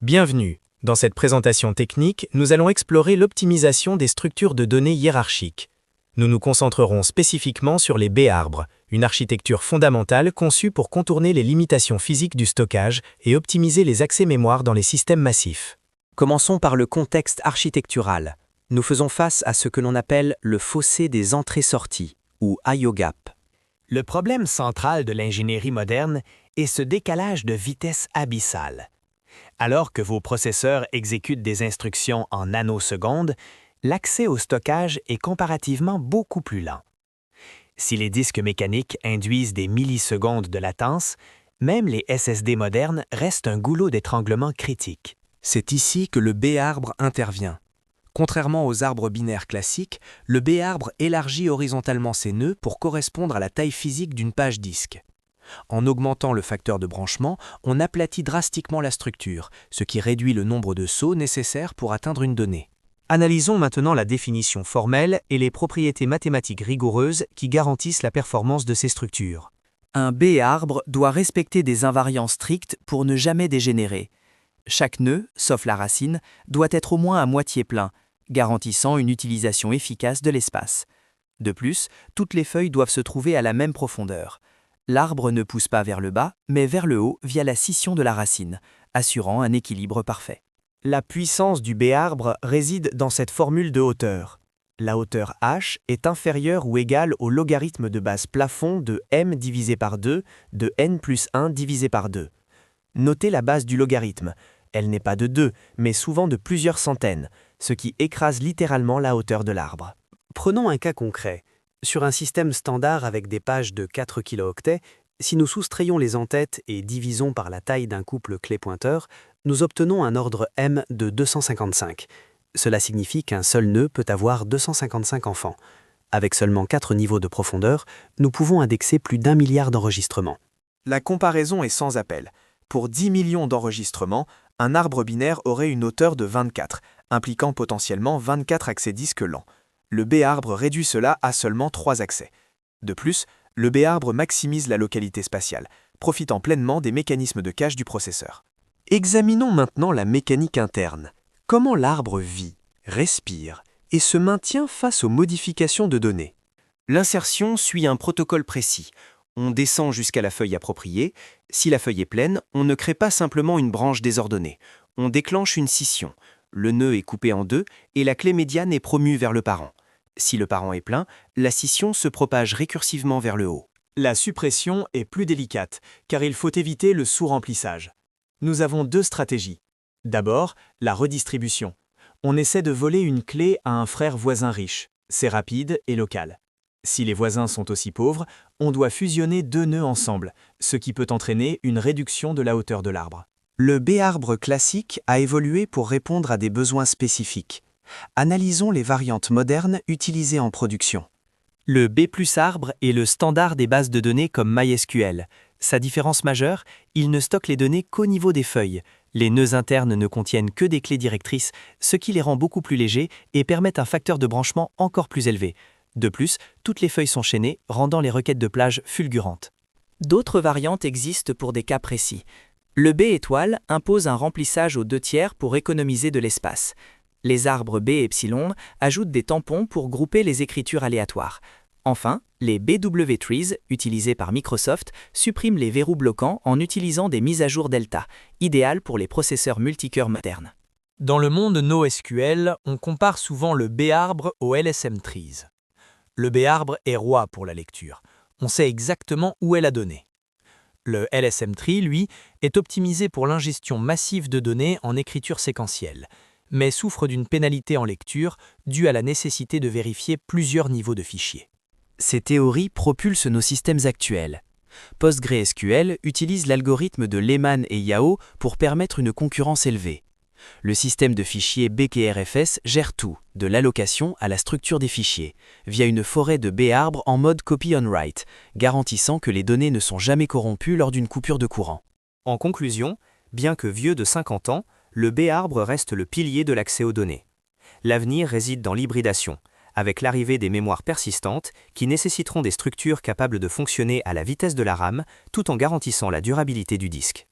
Bienvenue. Dans cette présentation technique, nous allons explorer l'optimisation des structures de données hiérarchiques. Nous nous concentrerons spécifiquement sur les B-arbres, une architecture fondamentale conçue pour contourner les limitations physiques du stockage et optimiser les accès mémoire dans les systèmes massifs. Commençons par le contexte architectural. Nous faisons face à ce que l'on appelle le fossé des entrées-sorties, ou I/O gap. Le problème central de l'ingénierie moderne est ce décalage de vitesse abyssale. Alors que vos processeurs exécutent des instructions en nanosecondes, l'accès au stockage est comparativement beaucoup plus lent. Si les disques mécaniques induisent des millisecondes de latence, même les SSD modernes restent un goulot d'étranglement critique. C'est ici que le B-arbre intervient. Contrairement aux arbres binaires classiques, le B-arbre élargit horizontalement ses nœuds pour correspondre à la taille physique d'une page disque. En augmentant le facteur de branchement, on aplatit drastiquement la structure, ce qui réduit le nombre de sauts nécessaires pour atteindre une donnée. Analysons maintenant la définition formelle et les propriétés mathématiques rigoureuses qui garantissent la performance de ces structures. Un B-arbre doit respecter des invariants stricts pour ne jamais dégénérer. Chaque nœud, sauf la racine, doit être au moins à moitié plein, garantissant une utilisation efficace de l'espace. De plus, toutes les feuilles doivent se trouver à la même profondeur. L'arbre ne pousse pas vers le bas, mais vers le haut via la scission de la racine, assurant un équilibre parfait. La puissance du B-arbre réside dans cette formule de hauteur. La hauteur h est inférieure ou égale au logarithme de base plafond de m divisé par 2 de n plus 1 divisé par 2. Notez la base du logarithme. Elle n'est pas de 2, mais souvent de plusieurs centaines, ce qui écrase littéralement la hauteur de l'arbre. Prenons un cas concret. Sur un système standard avec des pages de 4 kilooctets, si nous soustrayons les entêtes et divisons par la taille d'un couple clé-pointeur, nous obtenons un ordre M de 255. Cela signifie qu'un seul nœud peut avoir 255 enfants. Avec seulement 4 niveaux de profondeur, nous pouvons indexer plus d'1 milliard d'enregistrements. La comparaison est sans appel. Pour 10 millions d'enregistrements, un arbre binaire aurait une hauteur de 24, impliquant potentiellement 24 accès disques lents. Le B-arbre réduit cela à seulement 3 accès. De plus, le B-arbre maximise la localité spatiale, profitant pleinement des mécanismes de cache du processeur. Examinons maintenant la mécanique interne. Comment l'arbre vit, respire et se maintient face aux modifications de données? L'insertion suit un protocole précis. On descend jusqu'à la feuille appropriée. Si la feuille est pleine, on ne crée pas simplement une branche désordonnée. On déclenche une scission. Le nœud est coupé en deux et la clé médiane est promue vers le parent. Si le parent est plein, la scission se propage récursivement vers le haut. La suppression est plus délicate, car il faut éviter le sous-remplissage. Nous avons deux stratégies. D'abord, la redistribution. On essaie de voler une clé à un frère voisin riche. C'est rapide et local. Si les voisins sont aussi pauvres, on doit fusionner deux nœuds ensemble, ce qui peut entraîner une réduction de la hauteur de l'arbre. Le B-arbre classique a évolué pour répondre à des besoins spécifiques. Analysons les variantes modernes utilisées en production. Le B+arbre est le standard des bases de données comme MySQL. Sa différence majeure, il ne stocke les données qu'au niveau des feuilles. Les nœuds internes ne contiennent que des clés directrices, ce qui les rend beaucoup plus légers et permettent un facteur de branchement encore plus élevé. De plus, toutes les feuilles sont chaînées, rendant les requêtes de plage fulgurantes. D'autres variantes existent pour des cas précis. Le B étoile impose un remplissage aux 2/3 pour économiser de l'espace. Les arbres B epsilon ajoutent des tampons pour grouper les écritures aléatoires. Enfin, les BW trees, utilisés par Microsoft, suppriment les verrous bloquants en utilisant des mises à jour delta, idéales pour les processeurs multicœurs modernes. Dans le monde NoSQL, on compare souvent le B-arbre au LSM trees. Le B-arbre est roi pour la lecture. On sait exactement où est la donnée. Le LSM tree, lui, est optimisé pour l'ingestion massive de données en écriture séquentielle, mais souffre d'une pénalité en lecture due à la nécessité de vérifier plusieurs niveaux de fichiers. Ces théories propulsent nos systèmes actuels. PostgreSQL utilise l'algorithme de Lehman et Yao pour permettre une concurrence élevée. Le système de fichiers BKRFS gère tout, de l'allocation à la structure des fichiers, via une forêt de B-arbres en mode copy-on-write, garantissant que les données ne sont jamais corrompues lors d'une coupure de courant. En conclusion, bien que vieux de 50 ans, le B-arbre reste le pilier de l'accès aux données. L'avenir réside dans l'hybridation, avec l'arrivée des mémoires persistantes qui nécessiteront des structures capables de fonctionner à la vitesse de la RAM tout en garantissant la durabilité du disque.